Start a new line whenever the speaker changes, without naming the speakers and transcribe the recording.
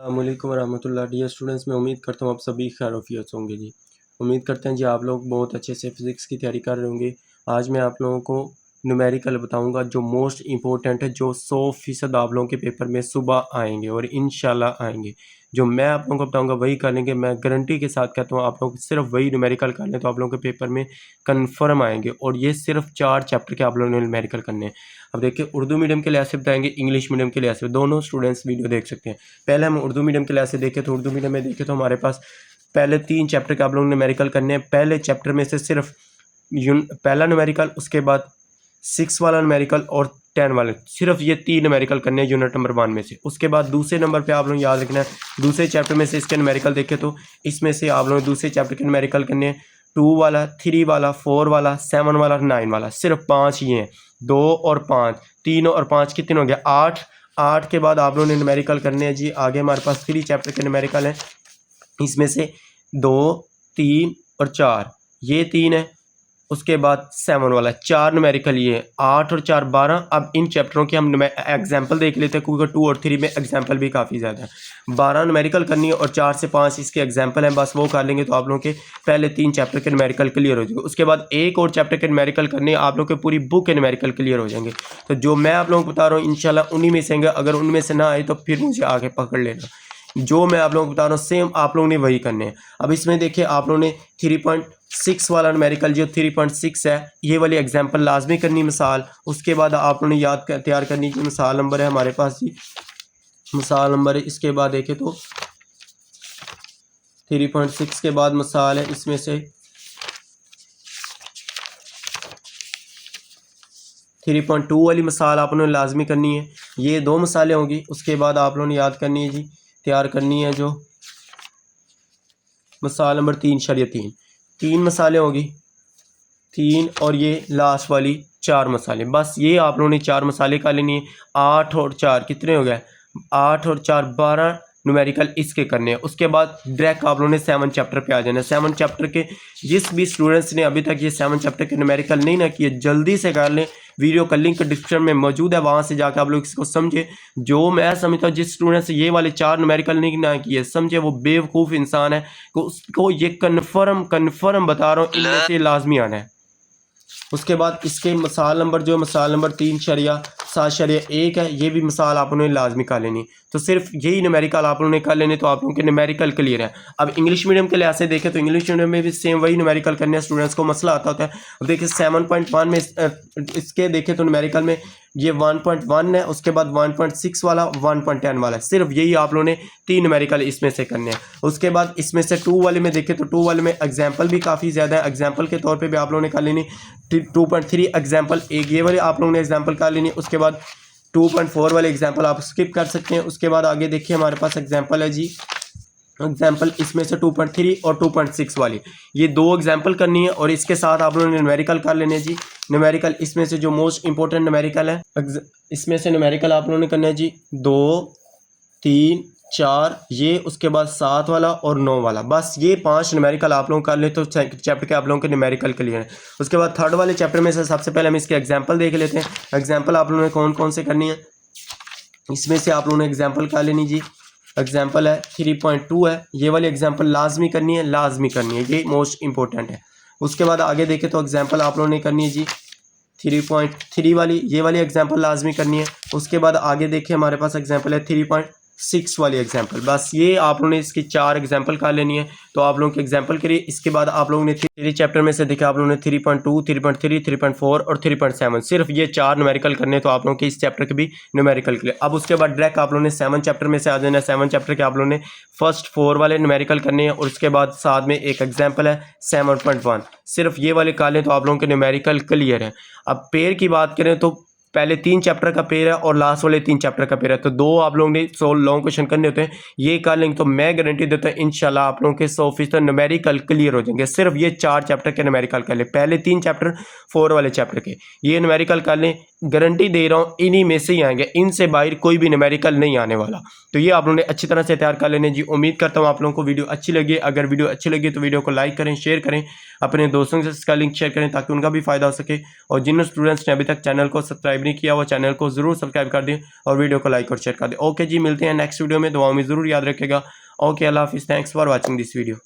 अस्सलामुअलैकुम वरहमतुल्लाह। Dear students, मैं उम्मीद करता हूँ आप सभी खैरियत से होंगे जी। उम्मीद करते हैं जी आप लोग बहुत अच्छे से फ़िज़िक्स की तैयारी कर रहे होंगे। आज मैं आप लोगों को न्यूमेरिकल बताऊंगा जो मोस्ट इंपॉर्टेंट है, जो 100% आप लोगों के पेपर में सुबह आएंगे और इंशाल्लाह आएंगे। जो मैं आप लोगों को बताऊंगा वही कर लेंगे। मैं गारंटी के साथ कहता हूँ आप लोग सिर्फ वही न्यूमेरिकल कर लें तो आप लोगों के पेपर में कन्फर्म आएंगे। और ये सिर्फ 4 चैप्टर के आप लोगों ने न्यूमेरिकल करने हैं। अब देखिए, उर्दू मीडियम के लिहाज से बताएंगे, इंग्लिश मीडियम के लिहाज से, दोनों स्टूडेंट्स वीडियो देख सकते हैं। पहले हम उर्दू मीडियम के लिहाज से देखें तो उर्दू मीडियम में देखें तो हमारे पास पहले 3 चैप्टर के आप लोगों ने न्यूमेरिकल करने हैं। पहले चैप्टर में से सिर्फ पहला न्यूमेरिकल, उसके बाद 6 वाला न्यूमेरिकल और 10 वाले, सिर्फ ये 3 न्यूमेरिकल करने हैं यूनिट नंबर 1 में से। उसके बाद दूसरे नंबर पे आप लोग याद रखना है, दूसरे चैप्टर में से इसके न्यूमेरिकल देखें तो इसमें से आप लोग दूसरे चैप्टर के न्यूमेरिकल करने हैं 2 वाला, 3 वाला, 4 वाला, 7 वाला, 9 वाला। सिर्फ 5 ये हैं, 2 और 5, 3 और 5 कितने हो गए? 8। 8 के बाद आप लोगों ने न्यूमेरिकल करने हैं जी। आगे हमारे पास 3 चैप्टर के न्यूमेरिकल हैं, इसमें से 2, 3 और 4, ये 3 है। उसके बाद 7 वाला, 4 न्यूमेरिकल ये है, 8 और 4 12। अब इन चैप्टरों के हम एग्जाम्पल देख लेते हैं क्योंकि 2 और 3 में एग्जाम्पल भी काफ़ी ज़्यादा है। 12 न्यूमेरिकल करनी है और 4 से 5 इसके एग्जाम्पल हैं, बस वो कर लेंगे तो आप लोगों के पहले 3 चैप्टर के न्यूमेरिकल क्लियर हो जाएंगे। उसके बाद एक और चैप्टर के न्यूमेरिकल करने, आप लोग के पूरी बुक के न्यूमेरिकल क्लियर हो जाएंगे। तो जो मैं आप लोगों को बता रहा हूँ इंशाल्लाह उन्हीं में से आएंगे। अगर उनमें से ना आए तो फिर मुझे आगे पकड़ लेना। जो मैं आप लोगों को बता रहा हूँ सेम आप लोगों ने वही करने हैं। अब इसमें देखिए, आप लोगों ने 3.6 वाला न्यूमेरिकल जो 3.6 है, ये वाली एग्जाम्पल लाजमी करनी मिसाल। उसके बाद आप लोगों ने तैयार करनी की मिसाल नंबर है हमारे पास जी, मिसाल नंबर है। इसके बाद देखें तो 3.6 के बाद मिसाल है, इसमें से 3.2 वाली मिसाल आप लोगों ने लाजमी करनी है। ये 2 मिसालें होंगी। उसके बाद आप लोगों ने याद करनी है जी, तैयार करनी है जो मिसाल नंबर 3.3, 3 मिसालें होगी, 3 और ये लास्ट वाली 4 मसाले। बस ये आप लोगों ने 4 मसाले का लेनी है। 8 और 4 कितने हो गए? 8 और 4 12 न्यूमेरिकल इसके करने हैं। उसके बाद डायरेक्ट आप लोगों ने 7 चैप्टर पे आ जाना है। 7 चैप्टर के जिस भी स्टूडेंट्स ने अभी तक ये 7 चैप्टर के न्यूमेरिकल नहीं ना किए, जल्दी से कर लें। वीडियो का लिंक डिस्क्रिप्शन में मौजूद है, वहाँ से जाकर आप लोग इसको समझे। जो मैं समझता हूँ जिस स्टूडेंट से ये वाले 4 न्यूमेरिकल नहीं ना किए, समझे वो बेवकूफ़ इंसान है। उसको ये कन्फर्म बता रहा हूँ, इनमें से लाजमी आना है। उसके बाद इसके मिसाल नंबर जो मिसाल नंबर 3.7.1 है, ये भी मिसाल आप लोगों ने लाजमी कर लेनी। तो सिर्फ यही न्यूमेरिकल आप लोगों ने कर लेने तो आप लोगों के न्यूमेरिकल क्लियर है। अब इंग्लिश मीडियम के लिहाज से देखें तो इंग्लिश मीडियम में भी सेम वही न्यूमेरिकल करने हैं। स्टूडेंट्स को मसला आता होता है। अब देखिए 7.1 में इसके देखें तो न्यूमेरिकल में ये 1.1 है, उसके बाद 1.6 वाला, 1.10 वाला, सिर्फ यही आप लोगों ने 3 न्यूमेरिकल इसमें से करने हैं। उसके बाद इसमें से 2 वाले में देखें तो 2 वाले में एग्जाम्पल भी काफ़ी ज़्यादा है। एग्जाम्पल के तौर पे भी आप लोगों ने कर लेनी 2.3 एग्जाम्पल, एक ये वाले आप लोगों ने एग्जाम्पल कर लेनी। उसके बाद 2.4 वाले एग्जाम्पल आप स्किप कर सकते हैं। उसके बाद आगे देखिए हमारे पास एग्जाम्पल है जी, एग्जाम्पल इसमें से 2.3 और 2.6 वाली, ये 2 एग्जाम्पल करनी है और इसके साथ आप लोगों ने न्यूमेरिकल कर लेने जी। न्यूमेरिकल इसमें से जो मोस्ट इंपॉर्टेंट न्यूमेरिकल है, इसमें से न्यूमेरिकल आप लोगों ने करना है जी 2, 3, 4 ये, उसके बाद 7 वाला और 9 वाला। बस ये 5 न्यूमेरिकल आप लोग कर ले तो चैप्टर के आप लोगों के न्यूमेरिकल क्लियर है। उसके बाद थर्ड वाले चैप्टर में से सबसे पहले हम इसके एग्जाम्पल देख लेते हैं। एग्जाम्पल आप लोगों ने कौन कौन से करनी है, इसमें से आप लोगों ने एग्जाम्पल कर लेनी जी। एग्जाम्पल है 3.2 है, ये वाली एग्जाम्पल लाजमी करनी है, ये मोस्ट इंपॉर्टेंट है। उसके बाद आगे देखें तो एग्जाम्पल आप लोगों ने करनी है जी 3.3 वाली, ये वाली एग्जाम्पल लाजमी करनी है। उसके बाद आगे देखिए हमारे पास एग्जाम्पल है 3.6 वाली एग्जाम्पल। बस ये आप लोगों ने इसकी 4 एग्जाम्पल कर लेनी है तो आप लोगों के एग्जाम्पल करिए। इसके बाद आप लोगों ने 3 चैप्टर में से देखा आप लोगों ने 3.2, 3.3, 3.4 और 3.7, सिर्फ ये 4 न्यूमेरिकल करने तो आप लोगों के इस चैप्टर के भी न्यूमेरिकल के लिए। अब उसके बाद डायरेक्ट आप लोगों ने 7 चैप्टर में से आ जाना है। 7 चैप्टर के आप लोगों ने फर्स्ट 4 वाले न्यूमेरिकल करने हैं और उसके बाद साथ में एक एग्जाम्पल है 7.1, सिर्फ ये वाले कर लें तो आप लोगों के न्यूमेरिकल क्लियर है। अब पेयर की बात करें तो पहले 3 चैप्टर का पेयर है और लास्ट वाले 3 चैप्टर का पेयर है, तो 2 आप लोगों ने 100 लॉन्ग क्वेश्चन करने होते हैं, ये कर लेंगे तो मैं गारंटी देता हूँ इंशाल्लाह आप लोगों के 100% न्यूमेरिकल क्लियर हो जाएंगे। सिर्फ ये 4 चैप्टर के न्यूमेरिकल कर लें, पहले 3 चैप्टर 4 वाले चैप्टर के ये न्यूमेरिकल कर लें, गारंटी दे रहा हूँ इन्हीं में से ही आएंगे, इनसे बाहर कोई भी न्यूमेरिकल नहीं आने वाला। तो ये आप लोगों ने अच्छी तरह से तैयार कर लेने जी। उम्मीद करता हूँ आप लोगों को वीडियो अच्छी लगी। अगर वीडियो अच्छी लगी तो वीडियो को लाइक करें, शेयर करें, अपने दोस्तों के साथ इसका लिंक शेयर करें ताकि उनका भी फायदा हो सके। और जिन स्टूडेंट्स ने अभी तक चैनल को सब्सक्राइब सब्सक्राइब नहीं किया वो चैनल को ज़रूर सब्सक्राइब कर दें और वीडियो को लाइक और शेयर कर दें। ओके जी, मिलते हैं नेक्स्ट वीडियो में, दुआओं में ज़रूर याद रखेगा। ओके, अल्लाह हाफिज़, thanks for watching this video.